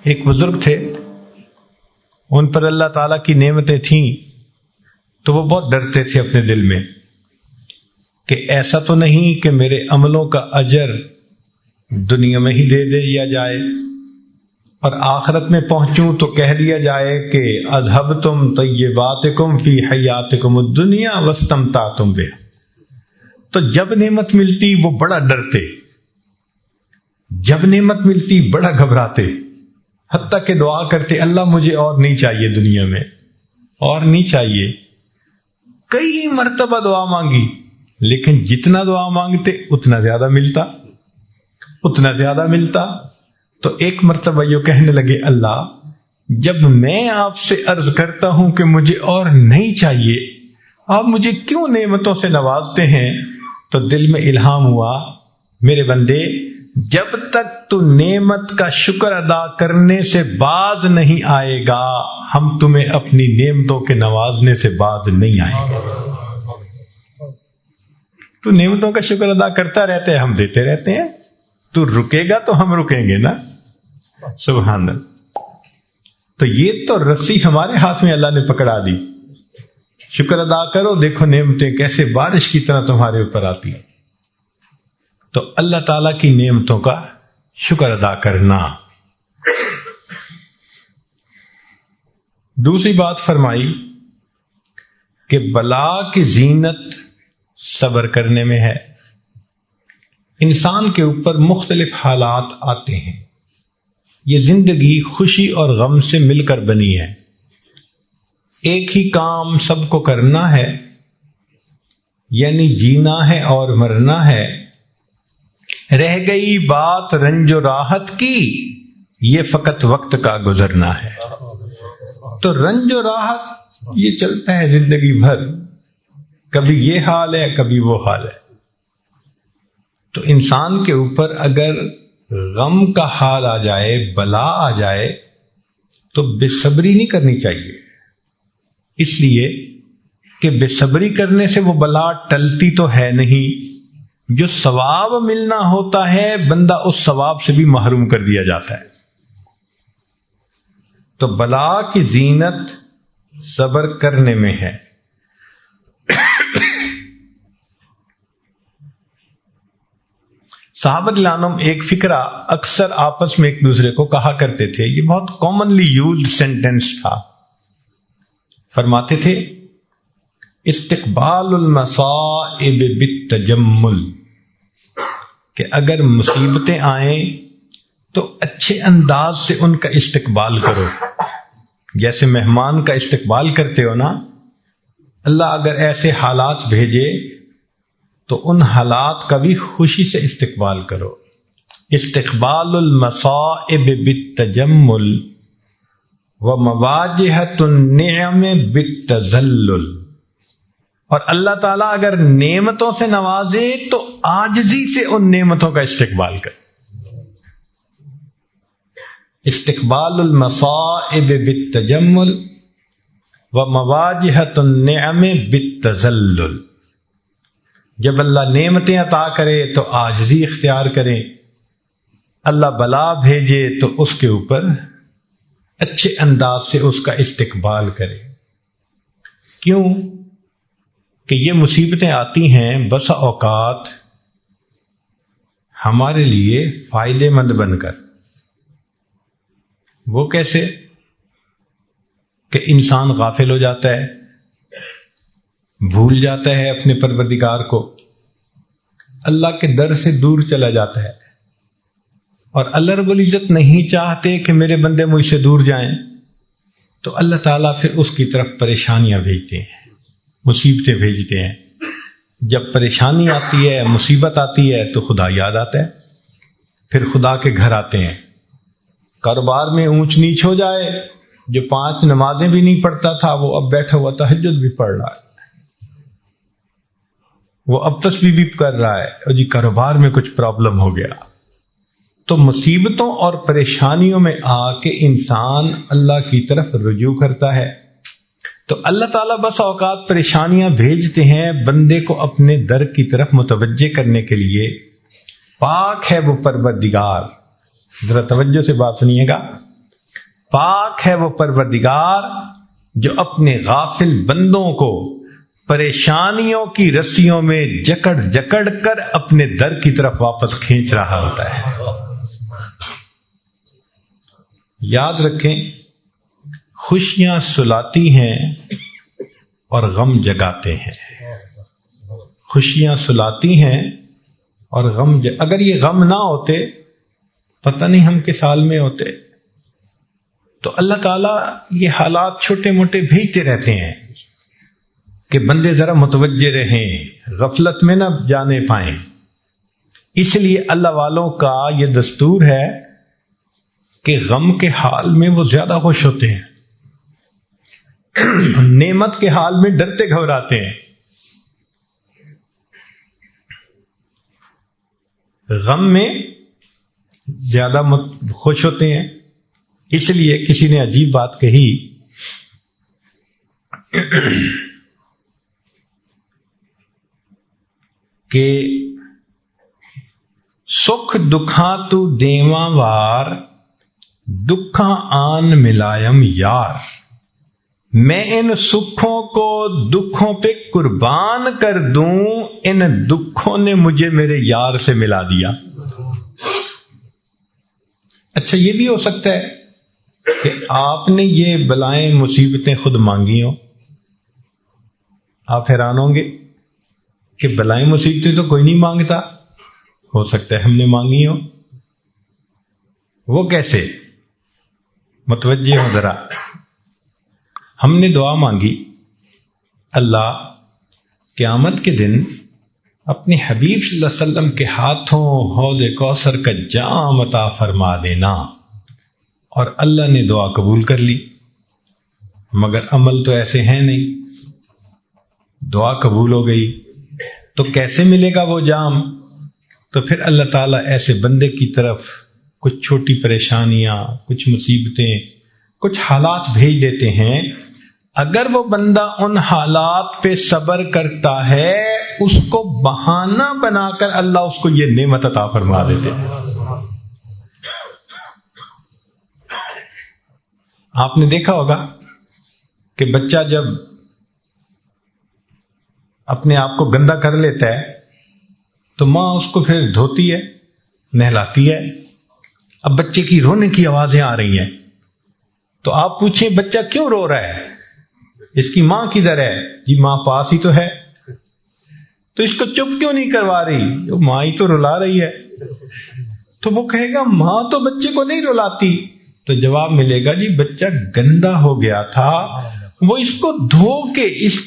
ایک بزرگ تھے، ان پر اللہ تعالیٰ کی نعمتیں تھیں تو وہ بہت ڈرتے تھے اپنے دل میں کہ ایسا تو نہیں کہ میرے عملوں کا اجر دنیا میں ہی دے دیا جائے اور آخرت میں پہنچوں تو کہہ دیا جائے کہ اذہبتم طیباتکم فی حیاتکم الدنیا واستمتعتم بہا۔ تو جب نعمت ملتی وہ بڑا ڈرتے، جب نعمت ملتی بڑا گھبراتے، حتیٰ کہ دعا کرتے اللہ مجھے اور نہیں چاہیے دنیا میں، اور نہیں چاہیے۔ کئی مرتبہ دعا مانگی لیکن جتنا دعا مانگتے اتنا زیادہ ملتا، اتنا زیادہ ملتا۔ تو ایک مرتبہ یہ کہنے لگے اللہ جب میں آپ سے عرض کرتا ہوں کہ مجھے اور نہیں چاہیے، آپ مجھے کیوں نعمتوں سے نوازتے ہیں؟ تو دل میں الہام ہوا میرے بندے جب تک تو نعمت کا شکر ادا کرنے سے باز نہیں آئے گا ہم تمہیں اپنی نعمتوں کے نوازنے سے باز نہیں آئیں گے۔ تو نعمتوں کا شکر ادا کرتا رہتے ہیں، ہم دیتے رہتے ہیں، تو رکے گا تو ہم رکیں گے نا۔ سبحان اللہ۔ تو یہ تو رسی ہمارے ہاتھ میں اللہ نے پکڑا دی، شکر ادا کرو، دیکھو نعمتیں کیسے بارش کی طرح تمہارے اوپر آتی ہیں۔ تو اللہ تعالیٰ کی نعمتوں کا شکر ادا کرنا۔ دوسری بات فرمائی کہ بلا کی زینت صبر کرنے میں ہے۔ انسان کے اوپر مختلف حالات آتے ہیں، یہ زندگی خوشی اور غم سے مل کر بنی ہے، ایک ہی کام سب کو کرنا ہے، یعنی جینا ہے اور مرنا ہے۔ رہ گئی بات رنج و راحت کی، یہ فقط وقت کا گزرنا ہے۔ تو رنج و راحت یہ چلتا ہے زندگی بھر، کبھی یہ حال ہے کبھی وہ حال ہے۔ تو انسان کے اوپر اگر غم کا حال آ جائے، بلا آ جائے، تو بے صبری نہیں کرنی چاہیے، اس لیے کہ بے صبری کرنے سے وہ بلا ٹلتی تو ہے نہیں، جو ثواب ملنا ہوتا ہے بندہ اس ثواب سے بھی محروم کر دیا جاتا ہے۔ تو بلا کی زینت صبر کرنے میں ہے۔ صحابہ رضوان ایک فقرہ اکثر آپس میں ایک دوسرے کو کہا کرتے تھے، یہ بہت کامنلی یوزڈ سینٹینس تھا۔ فرماتے تھے استقبال المصائب بالتجمل، کہ اگر مصیبتیں آئیں تو اچھے انداز سے ان کا استقبال کرو، جیسے مہمان کا استقبال کرتے ہو نا۔ اللہ اگر ایسے حالات بھیجے تو ان حالات کا بھی خوشی سے استقبال کرو۔ استقبال المصائب بالتجمل ومواجہۃ النعم بالتذلل۔ اور اللہ تعالیٰ اگر نعمتوں سے نوازے تو عاجزی سے ان نعمتوں کا استقبال کر۔ استقبال المصائب بالتجمل ومواجہۃ النعم بالتذلل۔ جب اللہ نعمتیں عطا کرے تو عاجزی اختیار کریں، اللہ بلا بھیجے تو اس کے اوپر اچھے انداز سے اس کا استقبال کرے۔ کیوں کہ یہ مصیبتیں آتی ہیں بسا اوقات ہمارے لیے فائدے مند بن کر۔ وہ کیسے؟ کہ انسان غافل ہو جاتا ہے، بھول جاتا ہے اپنے پروردگار کو، اللہ کے در سے دور چلا جاتا ہے، اور اللہ رب العزت نہیں چاہتے کہ میرے بندے مجھ سے دور جائیں، تو اللہ تعالیٰ پھر اس کی طرف پریشانیاں بھیجتے ہیں، مصیبتیں بھیجتے ہیں۔ جب پریشانی آتی ہے، مصیبت آتی ہے تو خدا یاد آتا ہے، پھر خدا کے گھر آتے ہیں۔ کاروبار میں اونچ نیچ ہو جائے، جو 5 نمازیں بھی نہیں پڑھتا تھا وہ اب بیٹھا ہوا تہجد بھی پڑھ رہا ہے، وہ اب تسبیح بھی کر رہا ہے، اور جی کاروبار میں کچھ پرابلم ہو گیا۔ تو مصیبتوں اور پریشانیوں میں آ کے انسان اللہ کی طرف رجوع کرتا ہے۔ تو اللہ تعالیٰ بس اوقات پریشانیاں بھیجتے ہیں بندے کو اپنے در کی طرف متوجہ کرنے کے لیے۔ پاک ہے وہ پروردگار، ذرا توجہ سے بات سنیے گا. پاک ہے وہ پروردگار جو اپنے غافل بندوں کو پریشانیوں کی رسیوں میں جکڑ جکڑ کر اپنے در کی طرف واپس کھینچ رہا ہوتا ہے. یاد رکھیں، خوشیاں سلاتی ہیں اور غم جگاتے ہیں. خوشیاں سلاتی ہیں اور غم اگر یہ غم نہ ہوتے پتہ نہیں ہم کس حال میں ہوتے. تو اللہ تعالیٰ یہ حالات چھوٹے موٹے بھیجتے رہتے ہیں کہ بندے ذرا متوجہ رہیں، غفلت میں نہ جانے پائیں. اس لیے اللہ والوں کا یہ دستور ہے کہ غم کے حال میں وہ زیادہ خوش ہوتے ہیں، نعمت کے حال میں ڈرتے گھبراتے ہیں. غم میں زیادہ خوش ہوتے ہیں. اس لیے کسی نے عجیب بات کہی کہ سکھ دکھاں تو دیواں وار، دکھاں آن ملائم یار. میں ان سکھوں کو دکھوں پہ قربان کر دوں، ان دکھوں نے مجھے میرے یار سے ملا دیا. اچھا یہ بھی ہو سکتا ہے کہ آپ نے یہ بلائیں مصیبتیں خود مانگی ہوں. آپ حیران ہوں گے کہ بلائیں مصیبتیں تو کوئی نہیں مانگتا. ہو سکتا ہے ہم نے مانگی ہوں. وہ کیسے؟ متوجہ ہو ذرا. ہم نے دعا مانگی، اللہ قیامت کے دن اپنے حبیب صلی اللہ علیہ وسلم کے ہاتھوں حوض کوثر کا جام عطا فرما دینا، اور اللہ نے دعا قبول کر لی. مگر عمل تو ایسے ہیں نہیں. دعا قبول ہو گئی تو کیسے ملے گا وہ جام؟ تو پھر اللہ تعالیٰ ایسے بندے کی طرف کچھ چھوٹی پریشانیاں، کچھ مصیبتیں، کچھ حالات بھیج دیتے ہیں. اگر وہ بندہ ان حالات پہ صبر کرتا ہے، اس کو بہانہ بنا کر اللہ اس کو یہ نعمت عطا فرما دیتے ہیں. آپ نے دیکھا ہوگا کہ بچہ جب اپنے آپ کو گندا کر لیتا ہے تو ماں اس کو پھر دھوتی ہے، نہلاتی ہے. اب بچے کی رونے کی آوازیں آ رہی ہیں تو آپ پوچھیں بچہ کیوں رو رہا ہے؟ اس کی ماں کدھر ہے؟ جی ماں پاس ہی تو ہے. تو اس کو چپ کیوں نہیں کروا رہی؟ ماں ہی تو رلا رہی ہے. تو وہ کہے گا ماں تو بچے کو نہیں رلاتی. تو جواب ملے گا جی بچہ گندا ہو گیا تھا، وہ اس کو دھو کے اس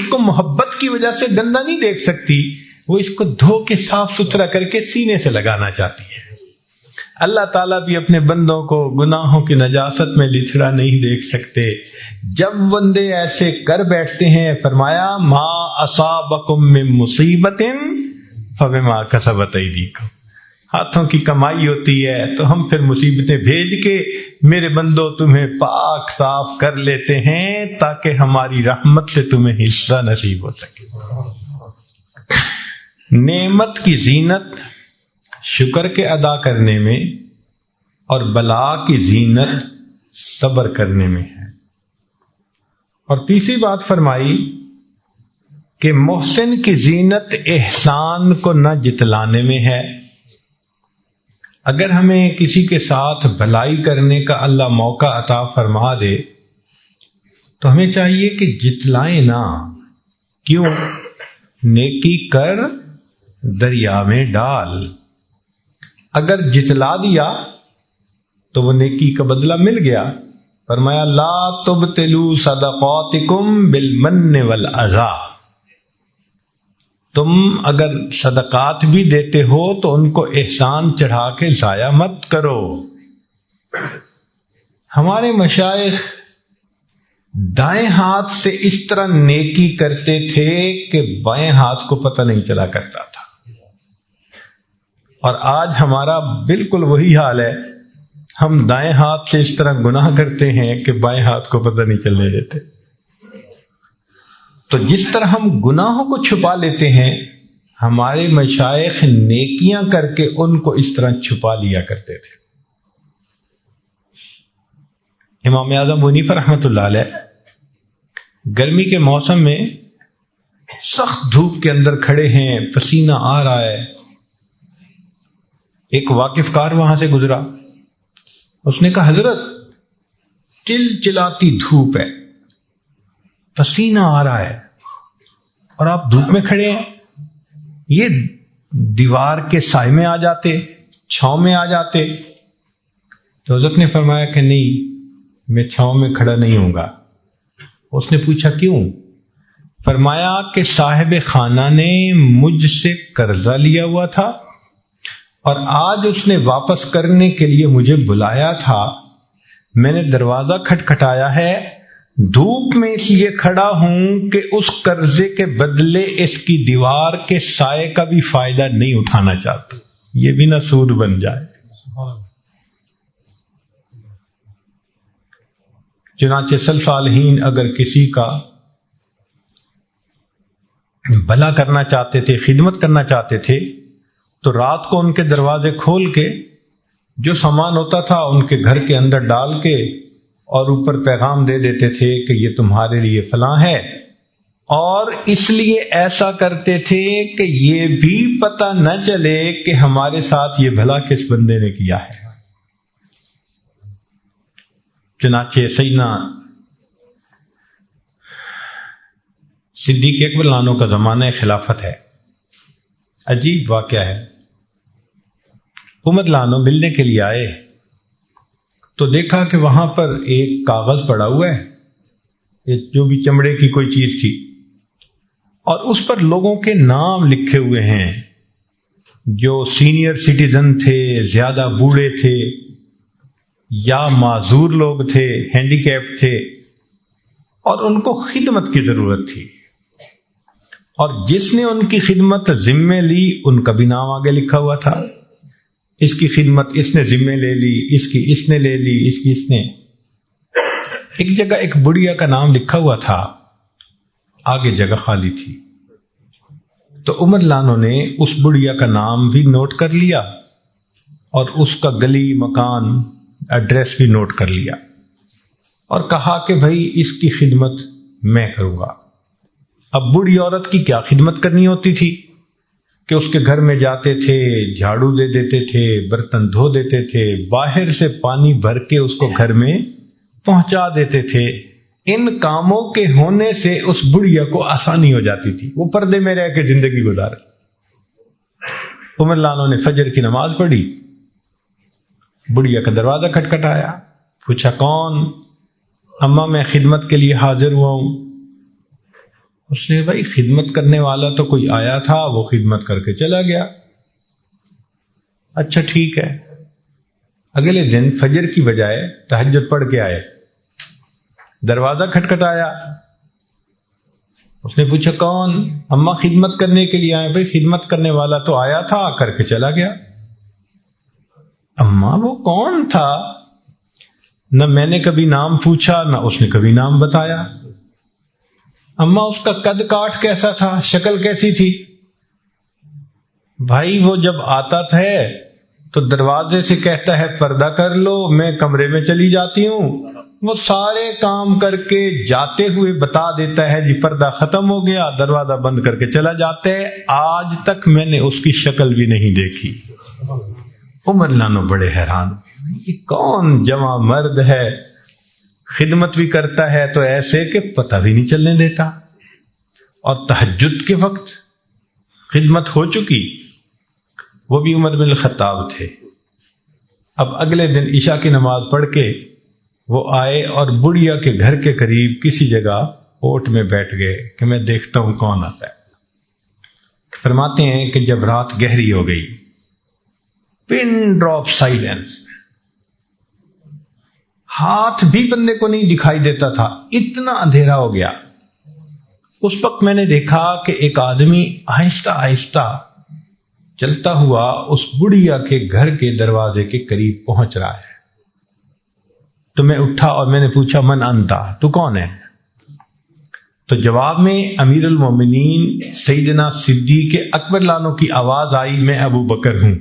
کو محبت کی وجہ سے گندا نہیں دیکھ سکتی، وہ اس کو دھو کے صاف ستھرا کر کے سینے سے لگانا چاہتی ہے. اللہ تعالیٰ بھی اپنے بندوں کو گناہوں کی نجاست میں لچھڑا نہیں دیکھ سکتے. جب بندے ایسے کر بیٹھتے ہیں، فرمایا ما اصابکم من مصیبت فبما کسبت ایدیکم، ہاتھوں کی کمائی ہوتی ہے تو ہم پھر مصیبتیں بھیج کے میرے بندوں تمہیں پاک صاف کر لیتے ہیں تاکہ ہماری رحمت سے تمہیں حصہ نصیب ہو سکے. نعمت کی زینت شکر کے ادا کرنے میں اور بلا کی زینت صبر کرنے میں ہے. اور تیسری بات فرمائی کہ محسن کی زینت احسان کو نہ جتلانے میں ہے. اگر ہمیں کسی کے ساتھ بھلائی کرنے کا اللہ موقع عطا فرما دے تو ہمیں چاہیے کہ جتلائیں نہ. کیوں؟ نیکی کر دریا میں ڈال. اگر جتلا دیا تو وہ نیکی کا بدلہ مل گیا. فرمایا لا تبطلوا صدقاتکم بالمن والاذی، تم اگر صدقات بھی دیتے ہو تو ان کو احسان چڑھا کے ضائع مت کرو. ہمارے مشائخ دائیں ہاتھ سے اس طرح نیکی کرتے تھے کہ بائیں ہاتھ کو پتہ نہیں چلا کرتا تھا. اور آج ہمارا بالکل وہی حال ہے. ہم دائیں ہاتھ سے اس طرح گناہ کرتے ہیں کہ بائیں ہاتھ کو پتہ نہیں چلنے دیتے. تو جس طرح ہم گناہوں کو چھپا لیتے ہیں ہمارے مشائخ نیکیاں کر کے ان کو اس طرح چھپا لیا کرتے تھے. امام اعظم ابو حنیفہ رحمۃ اللہ علیہ گرمی کے موسم میں سخت دھوپ کے اندر کھڑے ہیں، پسینہ آ رہا ہے. ایک واقف کار وہاں سے گزرا، اس نے کہا حضرت چل چلاتی دھوپ ہے، پسینہ آ رہا ہے اور آپ دھوپ میں کھڑے ہیں، یہ دیوار کے سائے میں آ جاتے، چھاؤں میں آ جاتے. تو حضرت نے فرمایا کہ نہیں، میں چھاؤں میں کھڑا نہیں ہوں گا. اس نے پوچھا کیوں؟ فرمایا کہ صاحب خانہ نے مجھ سے قرضہ لیا ہوا تھا اور آج اس نے واپس کرنے کے لیے مجھے بلایا تھا. میں نے دروازہ کھٹکھٹایا ہے، دھوپ میں اس لیے کھڑا ہوں کہ اس قرضے کے بدلے اس کی دیوار کے سائے کا بھی فائدہ نہیں اٹھانا چاہتا، یہ بھی نہ سود بن جائے. چنانچہ سلف صالحین اگر کسی کا بھلا کرنا چاہتے تھے، خدمت کرنا چاہتے تھے، تو رات کو ان کے دروازے کھول کے جو سامان ہوتا تھا ان کے گھر کے اندر ڈال کے اور اوپر پیغام دے دیتے تھے کہ یہ تمہارے لیے فلاں ہے. اور اس لیے ایسا کرتے تھے کہ یہ بھی پتہ نہ چلے کہ ہمارے ساتھ یہ بھلا کس بندے نے کیا ہے. چنانچہ سیدنا صدیق اکبر عنہ کا زمانہ خلافت ہے. عجیب واقعہ ہے. عمر عنہ ملنے کے لیے آئے تو دیکھا کہ وہاں پر ایک کاغذ پڑا ہوا ہے، جو بھی چمڑے کی کوئی چیز تھی، اور اس پر لوگوں کے نام لکھے ہوئے ہیں جو سینئر سٹیزن تھے، زیادہ بوڑھے تھے یا معذور لوگ تھے، ہینڈی کیپ تھے، اور ان کو خدمت کی ضرورت تھی. اور جس نے ان کی خدمت ذمے لی ان کا بھی نام آگے لکھا ہوا تھا. اس کی خدمت اس نے ذمے لے لی، اس کی اس نے لے لی، اس کی اس نے. ایک جگہ ایک بڑھیا کا نام لکھا ہوا تھا، آگے جگہ خالی تھی. تو عمر لانو نے اس بڑھیا کا نام بھی نوٹ کر لیا اور اس کا گلی، مکان، ایڈریس بھی نوٹ کر لیا اور کہا کہ بھائی اس کی خدمت میں کروں گا. اب بوڑھی عورت کی کیا خدمت کرنی ہوتی تھی کہ اس کے گھر میں جاتے تھے، جھاڑو دے دیتے تھے، برتن دھو دیتے تھے، باہر سے پانی بھر کے اس کو گھر میں پہنچا دیتے تھے. ان کاموں کے ہونے سے اس بڑھیا کو آسانی ہو جاتی تھی، وہ پردے میں رہ کے زندگی گزارے. عمر لانو نے فجر کی نماز پڑھی، بڑھیا کا دروازہ کھٹکھٹایا، پوچھا کون؟ اماں میں خدمت کے لیے حاضر ہوا ہوں. اس نے بھائی خدمت کرنے والا تو کوئی آیا تھا، وہ خدمت کر کے چلا گیا. اچھا ٹھیک ہے. اگلے دن فجر کی بجائے تہجد پڑھ کے آئے، دروازہ کھٹکھٹایا. اس نے پوچھا کون؟ اماں خدمت کرنے کے لیے آئے. بھائی خدمت کرنے والا تو آیا تھا، آ کر کے چلا گیا. اماں وہ کون تھا؟ نہ میں نے کبھی نام پوچھا، نہ اس نے کبھی نام بتایا. اماں اس کا قد کاٹ کیسا تھا، شکل کیسی تھی؟ بھائی وہ جب آتا تھا تو دروازے سے کہتا ہے پردہ کر لو، میں کمرے میں چلی جاتی ہوں. وہ سارے کام کر کے جاتے ہوئے بتا دیتا ہے جی پردہ ختم ہو گیا، دروازہ بند کر کے چلا جاتا ہے. آج تک میں نے اس کی شکل بھی نہیں دیکھی. عمر لانو بڑے حیران، یہ کون جواں مرد ہے، خدمت بھی کرتا ہے تو ایسے کہ پتہ بھی نہیں چلنے دیتا، اور تہجد کے وقت خدمت ہو چکی. وہ بھی عمر بن الخطاب تھے. اب اگلے دن عشاء کی نماز پڑھ کے وہ آئے اور بڑھیا کے گھر کے قریب کسی جگہ اوٹ میں بیٹھ گئے کہ میں دیکھتا ہوں کون آتا ہے. فرماتے ہیں کہ جب رات گہری ہو گئی، پن ڈراپ سائلنس، ہاتھ بھی بندے کو نہیں دکھائی دیتا تھا، اتنا اندھیرا ہو گیا. اس وقت میں نے دیکھا کہ ایک آدمی آہستہ آہستہ چلتا ہوا اس بڑھیا کے گھر کے دروازے کے قریب پہنچ رہا ہے. تو میں اٹھا اور میں نے پوچھا من انتا، تو کون ہے؟ تو جواب میں امیر المومنین سیدنا صدیق اکبر لانو کی آواز آئی، میں ابو بکر ہوں۔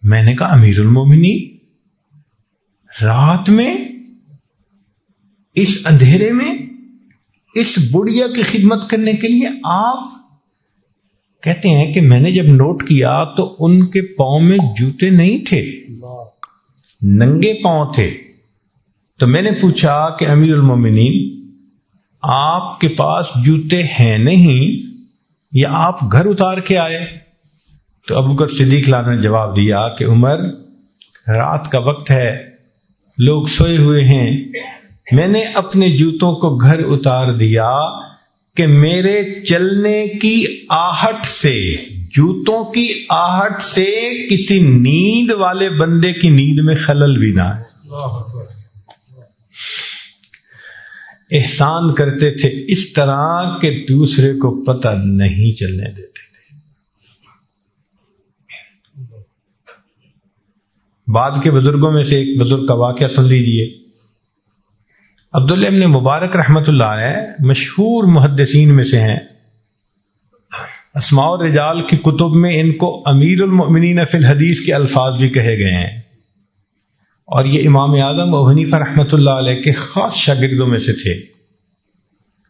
میں نے کہا امیر المومنین رات میں اس اندھیرے میں اس بڑھیا کی خدمت کرنے کے لیے آپ؟ کہتے ہیں کہ میں نے جب نوٹ کیا تو ان کے پاؤں میں جوتے نہیں تھے، ننگے پاؤں تھے۔ تو میں نے پوچھا کہ امیر المومنین آپ کے پاس جوتے ہیں نہیں یا آپ گھر اتار کے آئے؟ تو ابو بکر صدیق لانہ نے جواب دیا کہ عمر، رات کا وقت ہے، لوگ سوئے ہوئے ہیں، میں نے اپنے جوتوں کو گھر اتار دیا کہ میرے چلنے کی آہٹ سے، جوتوں کی آہٹ سے کسی نیند والے بندے کی نیند میں خلل بھی نہ آئے۔ احسان کرتے تھے اس طرح کہ دوسرے کو پتہ نہیں چلنے دیتے تھے۔ بعد کے بزرگوں میں سے ایک بزرگ کا واقعہ سن لیجئے۔ عبداللہ ابن مبارک رحمۃ اللہ علیہ مشہور محدثین میں سے ہیں، اسماء الرجال کی کتب میں ان کو امیر المؤمنین فی الحدیث کے الفاظ بھی کہے گئے ہیں، اور یہ امام اعظم ابو حنیفہ رحمۃ اللہ علیہ کے خاص شاگردوں میں سے تھے۔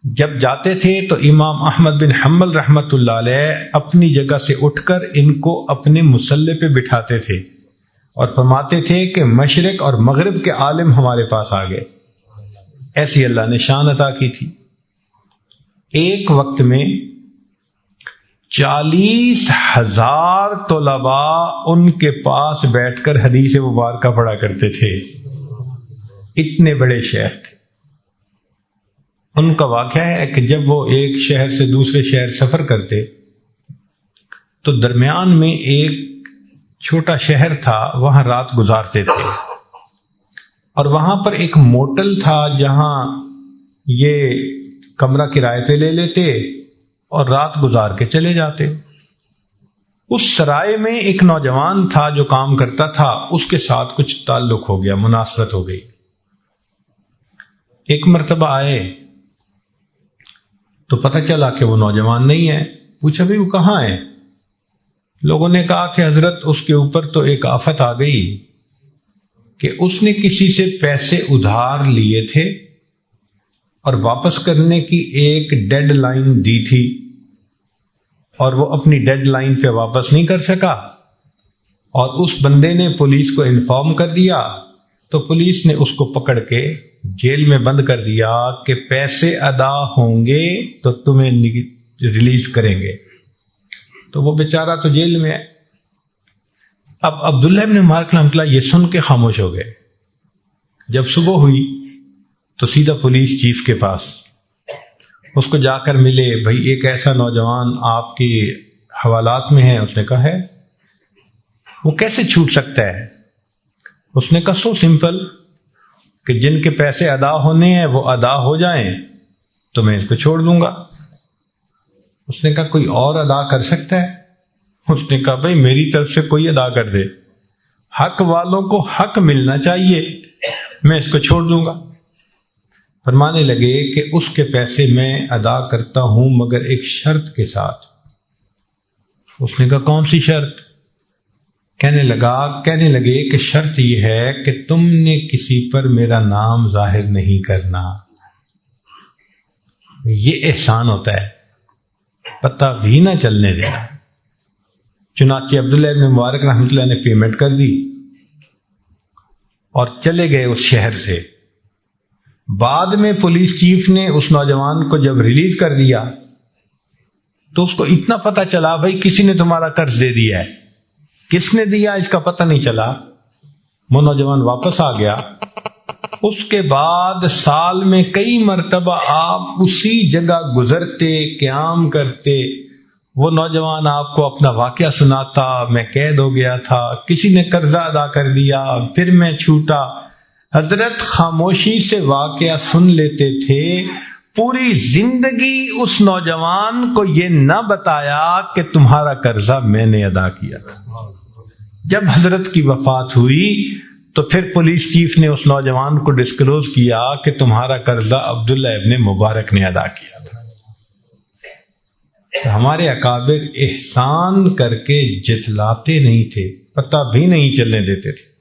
جب جاتے تھے تو امام احمد بن حنبل رحمۃ اللہ علیہ اپنی جگہ سے اٹھ کر ان کو اپنے مصلی پہ بٹھاتے تھے اور فرماتے تھے کہ مشرق اور مغرب کے عالم ہمارے پاس آ گئے۔ ایسی اللہ نے شان عطا کی تھی۔ ایک وقت میں 40,000 طلباء ان کے پاس بیٹھ کر حدیث مبارکہ پڑھا کرتے تھے، اتنے بڑے شیخ تھے۔ ان کا واقعہ ہے کہ جب وہ ایک شہر سے دوسرے شہر سفر کرتے تو درمیان میں ایک چھوٹا شہر تھا، وہاں رات گزارتے تھے، اور وہاں پر ایک موٹل تھا جہاں یہ کمرہ کرائے پہ لے لیتے اور رات گزار کے چلے جاتے۔ اس سرائے میں ایک نوجوان تھا جو کام کرتا تھا، اس کے ساتھ کچھ تعلق ہو گیا، مناسبت ہو گئی۔ ایک مرتبہ آئے تو پتہ چلا کہ وہ نوجوان نہیں ہے۔ پوچھا بھی وہ کہاں ہے؟ لوگوں نے کہا کہ حضرت اس کے اوپر تو ایک آفت آ گئی کہ اس نے کسی سے پیسے ادھار لیے تھے اور واپس کرنے کی ایک ڈیڈ لائن دی تھی، اور وہ اپنی ڈیڈ لائن پہ واپس نہیں کر سکا، اور اس بندے نے پولیس کو انفارم کر دیا، تو پولیس نے اس کو پکڑ کے جیل میں بند کر دیا کہ پیسے ادا ہوں گے تو تمہیں ریلیز کریں گے۔ تو وہ بیچارہ تو جیل میں ہے۔ اب عبداللہ ابن مبارک رحمۃ اللہ یہ سن کے خاموش ہو گئے۔ جب صبح ہوئی تو سیدھا پولیس چیف کے پاس اس کو جا کر ملے، بھائی ایک ایسا نوجوان آپ کے حوالات میں ہے۔ اس نے کہا ہے، وہ کیسے چھوٹ سکتا ہے؟ اس نے کہا سو سمپل کہ جن کے پیسے ادا ہونے ہیں وہ ادا ہو جائیں تو میں اس کو چھوڑ دوں گا۔ اس نے کہا کوئی اور ادا کر سکتا ہے؟ اس نے کہا بھائی میری طرف سے کوئی ادا کر دے، حق والوں کو حق ملنا چاہیے، میں اس کو چھوڑ دوں گا۔ فرمانے لگے کہ اس کے پیسے میں ادا کرتا ہوں مگر ایک شرط کے ساتھ۔ اس نے کہا کون سی شرط؟ کہنے لگے کہ شرط یہ ہے کہ تم نے کسی پر میرا نام ظاہر نہیں کرنا۔ یہ احسان ہوتا ہے، پتہ بھی نہ چلنے دینا۔ چنانچہ عبداللہ ابن مبارک رحمۃ اللہ نے پیمنٹ کر دی اور چلے گئے اس شہر سے۔ بعد میں پولیس چیف نے اس نوجوان کو جب ریلیز کر دیا تو اس کو اتنا پتہ چلا بھائی کسی نے تمہارا قرض دے دیا ہے، کس نے دیا اس کا پتہ نہیں چلا۔ وہ نوجوان واپس آ گیا۔ اس کے بعد سال میں کئی مرتبہ آپ اسی جگہ گزرتے، قیام کرتے، وہ نوجوان آپ کو اپنا واقعہ سناتا، میں قید ہو گیا تھا، کسی نے قرضہ ادا کر دیا، پھر میں چھوٹا۔ حضرت خاموشی سے واقعہ سن لیتے تھے، پوری زندگی اس نوجوان کو یہ نہ بتایا کہ تمہارا قرضہ میں نے ادا کیا تھا۔ جب حضرت کی وفات ہوئی تو پھر پولیس چیف نے اس نوجوان کو ڈسکلوز کیا کہ تمہارا قرضہ عبداللہ ابن مبارک نے ادا کیا تھا۔ تو ہمارے اکابر احسان کر کے جتلاتے نہیں تھے، پتہ بھی نہیں چلنے دیتے تھے۔